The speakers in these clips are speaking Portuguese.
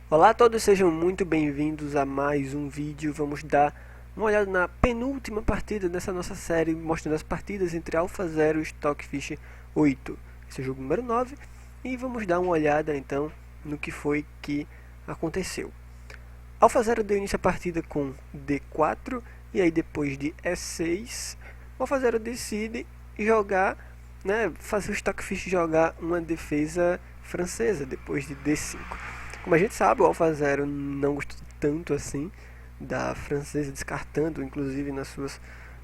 Olá a todos, sejam muito bem-vindos a mais um vídeo. Vamos dar uma olhada na penúltima partida dessa nossa série, mostrando as partidas entre AlphaZero e Stockfish 8. Esse é o jogo número 9. E vamos dar uma olhada então no que foi que aconteceu. AlphaZero deu início à partida com D4 e aí depois de E6, o AlphaZero decide jogar, fazer o Stockfish jogar uma defesa francesa depois de D5. Como a gente sabe, o AlphaZero não gostou tanto assim da francesa, descartando inclusive nas suas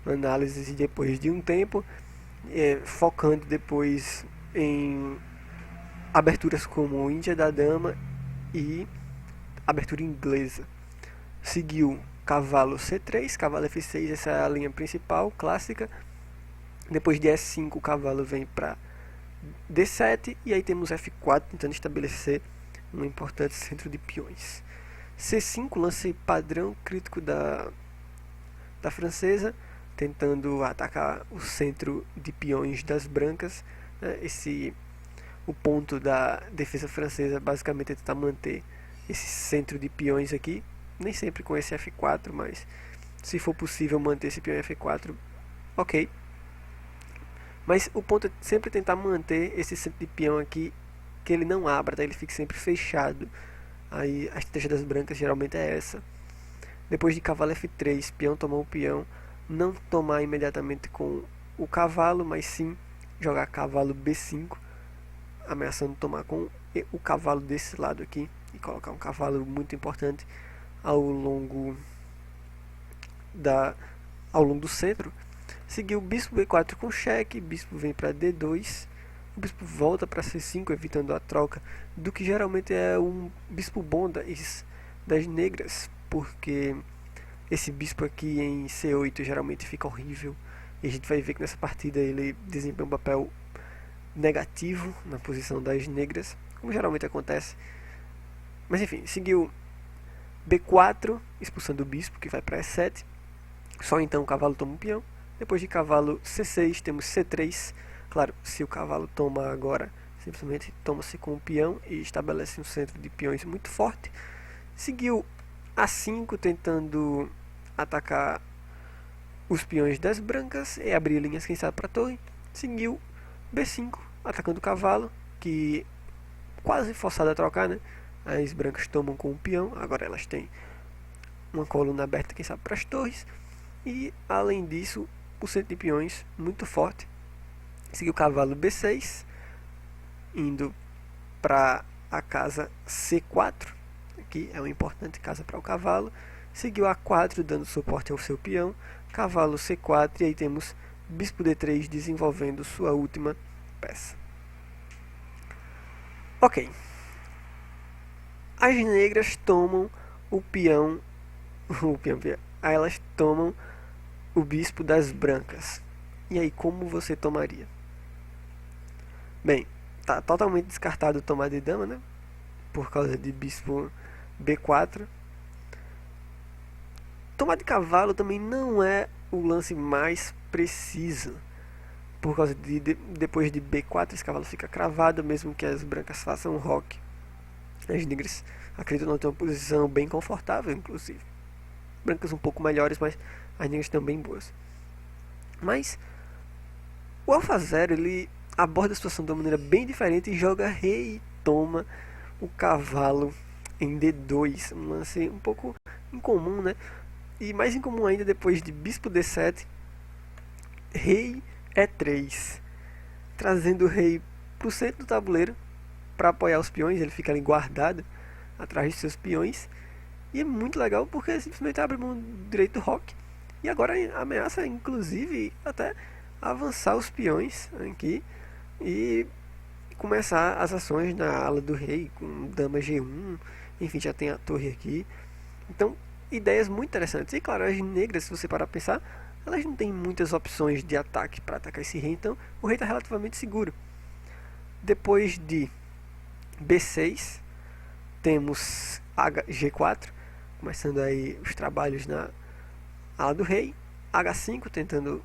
análises, e depois de um tempo focando depois em aberturas como Índia da Dama e abertura inglesa. Seguiu cavalo C3, cavalo F6, essa é a linha principal, clássica. Depois de E5 o cavalo vem para D7 e aí temos F4 tentando estabelecer um importante centro de peões. C5, lance padrão crítico da francesa, tentando atacar o centro de peões das brancas. O ponto da defesa francesa basicamente é tentar manter esse centro de peões aqui, nem sempre com esse F4, mas se for possível manter esse peão F4, ok. Mas o ponto é sempre tentar manter esse centro de peão aqui, que ele não abra, tá? Ele fique sempre fechado. Aí a estratégia das brancas geralmente é essa. Depois de cavalo F3, peão tomar o peão, não tomar imediatamente com o cavalo, mas sim jogar cavalo B5, ameaçando tomar com o cavalo desse lado aqui e colocar um cavalo muito importante ao longo do centro. Seguiu o bispo B4 com cheque, bispo vem para D2, o bispo volta para C5, evitando a troca do que geralmente é um bispo bom das negras, porque esse bispo aqui em C8 geralmente fica horrível, e a gente vai ver que nessa partida ele desempenha um papel negativo na posição das negras, como geralmente acontece. Mas enfim, seguiu B4, expulsando o bispo, que vai para E7, só então o cavalo toma um peão. Depois de cavalo C6 temos C3. Claro, se o cavalo toma agora, simplesmente toma-se com o peão e estabelece um centro de peões muito forte. Seguiu A5 tentando atacar os peões das brancas e abrir linhas, quem sabe, para a torre. Seguiu B5 atacando o cavalo, que quase forçado a trocar, né? As brancas tomam com o peão, agora elas têm uma coluna aberta, quem sabe, para as torres. E além disso, o centro de peões muito forte. Seguiu o cavalo B6, indo para a casa C4, aqui é uma importante casa para o cavalo. Seguiu A4, dando suporte ao seu peão, cavalo C4, e aí temos bispo D3 desenvolvendo sua última peça. Ok, as negras tomam o peão, aí elas tomam o bispo das brancas. E aí, como você tomaria? Bem, tá totalmente descartado tomar de dama, né? Por causa de bispo B4. Tomar de cavalo também não é o lance mais preciso, por causa de depois de B4 esse cavalo fica cravado, mesmo que as brancas façam roque. As negras acredito não ter uma posição bem confortável, inclusive. Brancas um pouco melhores, mas as negras também boas. Mas o AlphaZero ele aborda a situação de uma maneira bem diferente e joga rei e toma o cavalo em D2, um lance um pouco incomum, né? E mais incomum ainda depois de bispo D7, rei E3, trazendo o rei para o centro do tabuleiro para apoiar os peões. Ele fica ali guardado atrás de seus peões, e é muito legal porque simplesmente abre mão do direito do roque, e agora ameaça inclusive até avançar os peões aqui e começar as ações na ala do rei com dama G1, enfim, já tem a torre aqui. Então, ideias muito interessantes. E claro, as negras, se você parar para pensar, elas não têm muitas opções de ataque para atacar esse rei, então o rei está relativamente seguro. Depois de B6 temos G4, começando aí os trabalhos na ala do rei. H5 tentando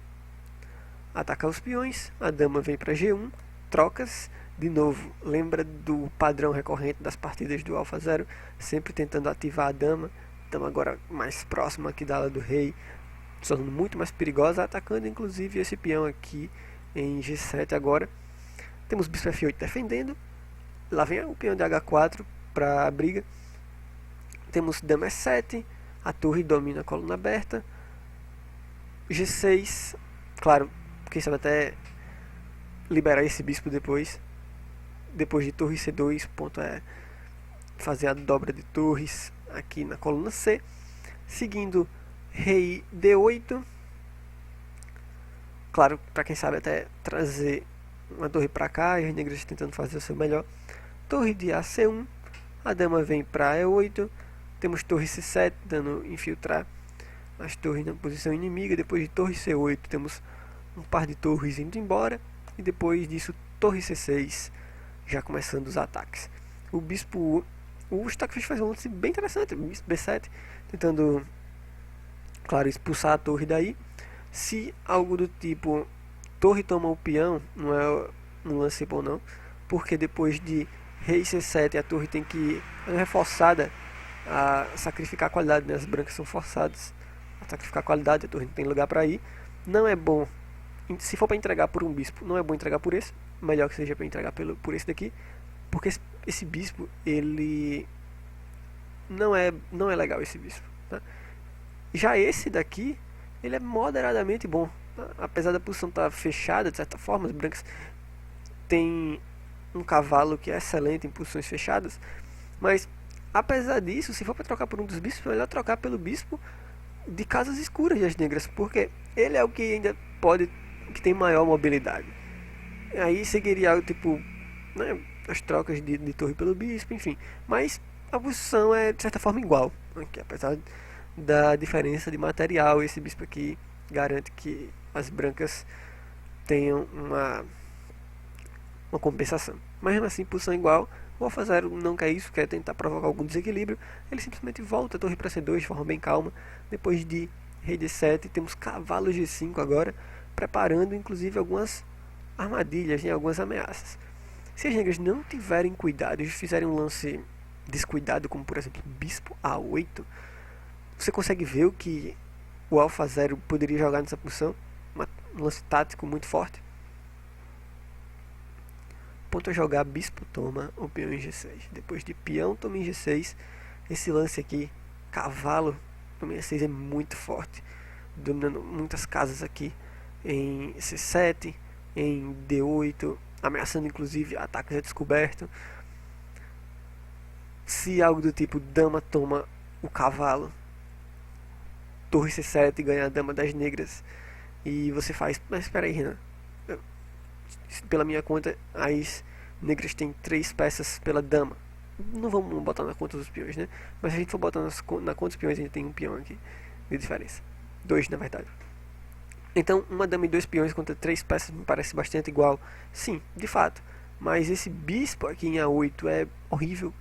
atacar os peões, a dama vem para G1, trocas, De novo, lembra do padrão recorrente das partidas do Alfa Zero, sempre tentando ativar a dama. Dama agora mais próxima aqui da ala do rei, se tornando muito mais perigosa, atacando inclusive esse peão aqui em G7 agora. Temos bispo F8 defendendo, lá vem o peão de H4 para a briga. Temos dama E7, a torre domina a coluna aberta. G6, claro, quem sabe até liberar esse bispo depois de torre C2, o ponto é fazer a dobra de torres aqui na coluna C, seguindo rei D8, claro, para quem sabe até trazer uma torre para cá, e as negras tentando fazer o seu melhor. Torre de AC1, a dama vem para E8, temos torre C7 dando infiltrar as torres na posição inimiga. Depois de torre C8 temos um par de torres indo embora, e depois disso torre C6 já começando os ataques. O Stockfish faz um lance bem interessante, bispo B7, tentando, claro, expulsar a torre daí. Se algo do tipo torre toma o peão, não é um lance bom não, porque depois de rei C7 a torre tem que ser reforçada a sacrificar a qualidade, né? As brancas são forçadas a sacrificar a qualidade, a torre não tem lugar para ir. Não é bom, se for para entregar por um bispo, não é bom entregar por esse, melhor que seja para entregar por esse daqui, porque esse bispo, ele não é legal, esse bispo, tá? Já esse daqui, ele é moderadamente bom, tá? Apesar da posição estar fechada de certa forma, as brancas têm um cavalo que é excelente em posições fechadas, mas apesar disso, se for para trocar por um dos bispos, é melhor trocar pelo bispo de casas escuras das negras, porque ele é o que ainda pode, que tem maior mobilidade. Aí seguiria tipo, né, as trocas de torre pelo bispo, enfim, mas a posição é de certa forma igual, aqui, apesar da diferença de material. Esse bispo aqui garante que as brancas tenham uma compensação, mas mesmo assim posição igual. O Alfa Zero não quer isso, quer tentar provocar algum desequilíbrio. Ele simplesmente volta a torre para C2 de forma bem calma. Depois de rei D7 temos cavalo G5 agora, preparando inclusive algumas armadilhas, né, algumas ameaças. Se as negras não tiverem cuidado e fizerem um lance descuidado, como por exemplo bispo A8, você consegue ver o que o Alfa Zero poderia jogar nessa posição, um lance tático muito forte. Ponto a jogar bispo toma o peão em G6. Depois de peão toma em G6, esse lance aqui, cavalo toma em G6, é muito forte, dominando muitas casas aqui em C7, em D8, ameaçando inclusive ataques a descoberto. Se algo do tipo dama toma o cavalo, torre C7 ganha a dama das negras, e você faz, mas espera aí, Renan, pela minha conta as negras têm 3 peças pela dama, não vamos botar na conta dos peões, né? Mas se a gente for botar na conta dos peões, a gente tem um peão aqui de diferença, 2 na verdade. Então uma dama e 2 peões contra 3 peças me parece bastante igual, sim, de fato, mas esse bispo aqui em A8 é horrível,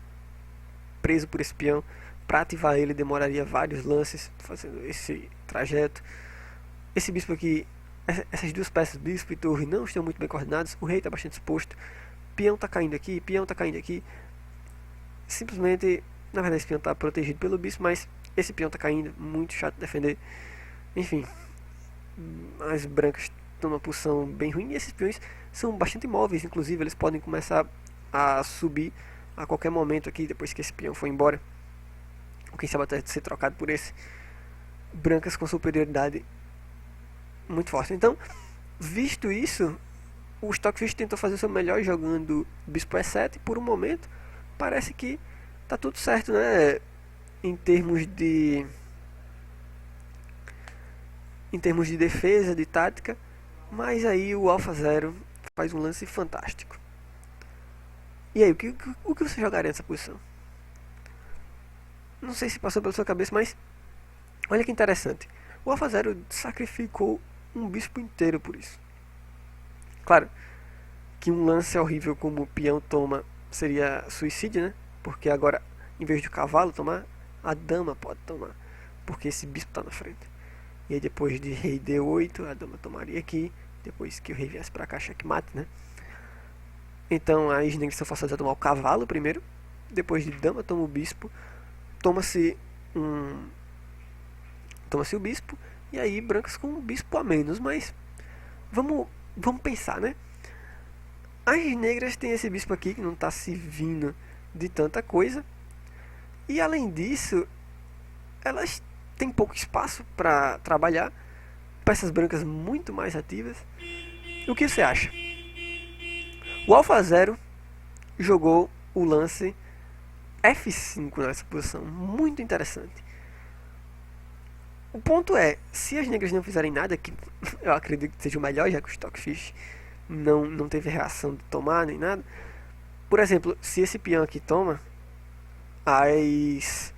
preso por esse peão. Para ativar ele demoraria vários lances fazendo esse trajeto. Esse bispo aqui, essas duas peças, bispo e torre, não estão muito bem coordenados. O rei está bastante exposto. Peão está caindo aqui, peão está caindo aqui. Simplesmente, na verdade esse peão está protegido pelo bispo, mas esse peão está caindo, muito chato de defender. Enfim, as brancas estão numa posição bem ruim, e esses peões são bastante móveis, inclusive eles podem começar a subir a qualquer momento aqui, depois que esse peão for embora, ou quem sabe até ser trocado por esse. Brancas com superioridade muito forte. Então, visto isso, o Stockfish tentou fazer o seu melhor jogando bispo E7. Por um momento, parece que tá tudo certo, né? Em termos de defesa, de tática. Mas aí o Alfa Zero faz um lance fantástico. E aí, o que você jogaria nessa posição? Não sei se passou pela sua cabeça, mas olha que interessante. O Alfa Zero sacrificou um bispo inteiro por isso. Claro que um lance horrível como o peão toma seria suicídio, né? Porque agora, em vez de o cavalo tomar, a dama pode tomar, porque esse bispo está na frente. E aí depois de rei D8, a dama tomaria aqui. Depois que o rei viesse para cá, checkmate, né? Então as negras são forçadas a tomar o cavalo primeiro. Depois de dama toma o bispo. Toma-se o bispo. E aí brancas com o bispo a menos. Mas vamos pensar, né? As negras têm esse bispo aqui que não está servindo de tanta coisa. E além disso, elas têm pouco espaço para trabalhar. Peças brancas muito mais ativas. O que você acha? O Alfa Zero jogou o lance F5 nessa posição. Muito interessante. O ponto é, se as negras não fizerem nada, que eu acredito que seja o melhor, já que o Stockfish não teve reação de tomar nem nada. Por exemplo, se esse peão aqui toma, as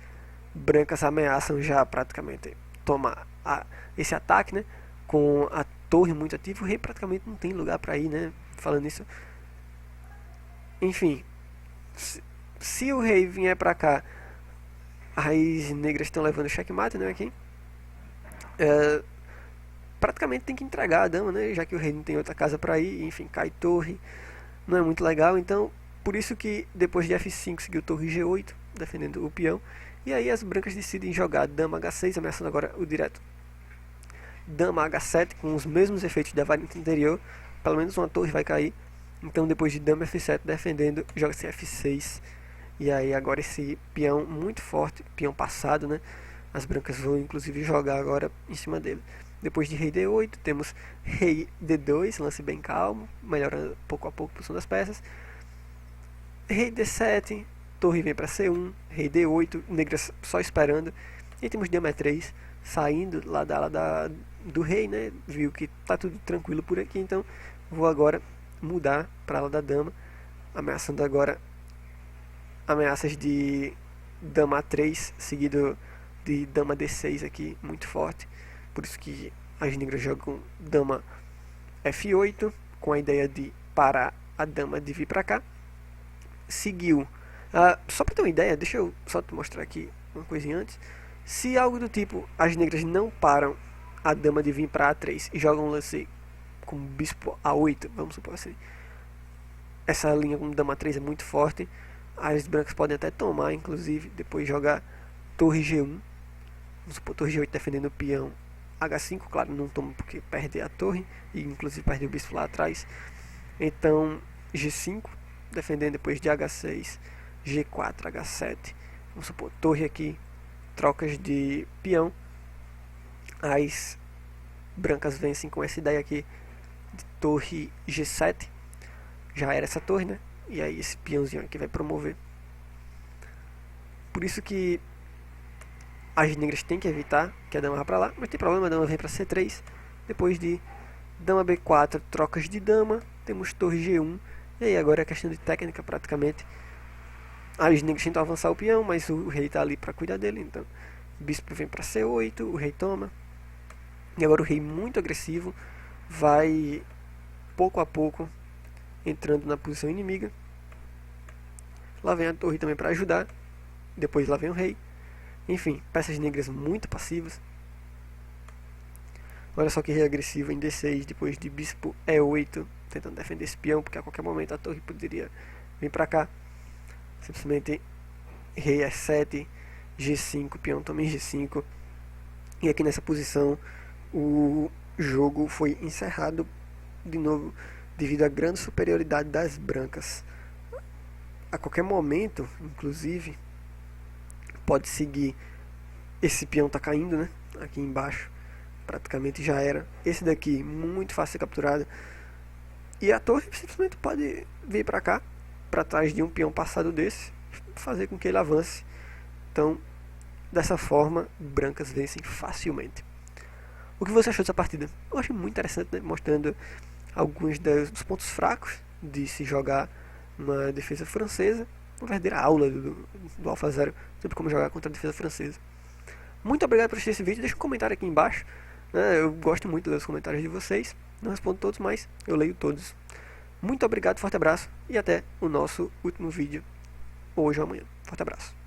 brancas ameaçam já praticamente tomar esse ataque, né? Com a torre muito ativa, o rei praticamente não tem lugar para ir, né? Falando isso. Enfim, se o rei vier para cá, as negras estão levando checkmate, né? Aqui. Praticamente tem que entregar a dama, né? Já que o rei não tem outra casa para ir, enfim, cai torre, não é muito legal. Então, por isso que depois de F5 seguiu torre G8, defendendo o peão. E aí as brancas decidem jogar dama H6, ameaçando agora o direto dama H7, com os mesmos efeitos da variante anterior. Pelo menos uma torre vai cair. Então depois de dama F7 defendendo, joga-se F6. E aí agora esse peão muito forte, peão passado, né? As brancas vão inclusive jogar agora em cima dele. Depois de rei D8, temos rei D2, lance bem calmo, melhorando pouco a pouco a posição das peças. Rei D7, torre vem para C1, rei D8, negras só esperando. E aí temos dama E3, saindo lá do rei, né? Viu que tá tudo tranquilo por aqui, então vou agora mudar para lá da dama, ameaçando agora ameaças de dama A3, seguido de dama D6 aqui, muito forte. Por isso que as negras jogam dama F8, com a ideia de parar a dama de vir para cá. Seguiu. Só para ter uma ideia, deixa eu só te mostrar aqui uma coisinha antes. Se algo do tipo, as negras não param a dama de vir para A3 e jogam um lance com bispo A8, vamos supor assim. Essa linha com dama A3 é muito forte. As brancas podem até tomar, inclusive, depois jogar torre G1. Vamos supor, torre G8 defendendo o peão H5, claro, não toma porque perde a torre e inclusive perde o bispo lá atrás. Então G5, defendendo depois de H6, G4, H7. Vamos supor, torre aqui, trocas de peão. As brancas vencem com essa ideia aqui de torre G7. Já era essa torre, né? E aí esse peãozinho aqui vai promover. Por isso que as negras têm que evitar que a dama vá para lá, mas tem problema, a dama vem para C3. Depois de dama B4, trocas de dama, temos torre G1. E aí agora é questão de técnica praticamente. As negras tentam avançar o peão, mas o rei está ali para cuidar dele. Então o bispo vem para C8, o rei toma. E agora o rei muito agressivo vai pouco a pouco entrando na posição inimiga. Lá vem a torre também para ajudar. Depois lá vem o rei. Enfim, peças negras muito passivas. Olha só que rei agressivo em D6, depois de bispo E8, tentando defender esse peão, porque a qualquer momento a torre poderia vir para cá. Simplesmente rei E7, G5, peão também G5. E aqui nessa posição o jogo foi encerrado de novo devido à grande superioridade das brancas. A qualquer momento, inclusive, pode seguir. Esse peão tá caindo, né? Aqui embaixo. Praticamente já era. Esse daqui, muito fácil de ser capturado. E a torre simplesmente pode vir para cá, para trás de um peão passado desse, fazer com que ele avance. Então, dessa forma, brancas vencem facilmente. O que você achou dessa partida? Eu achei muito interessante, né? Mostrando alguns dos pontos fracos de se jogar uma defesa francesa. Uma verdadeira aula do Alfa Zero sobre como jogar contra a defesa francesa. Muito obrigado por assistir esse vídeo. Deixa um comentário aqui embaixo. Eu gosto muito dos comentários de vocês. Não respondo todos, mas eu leio todos. Muito obrigado, forte abraço. E até o nosso último vídeo, hoje ou amanhã. Forte abraço.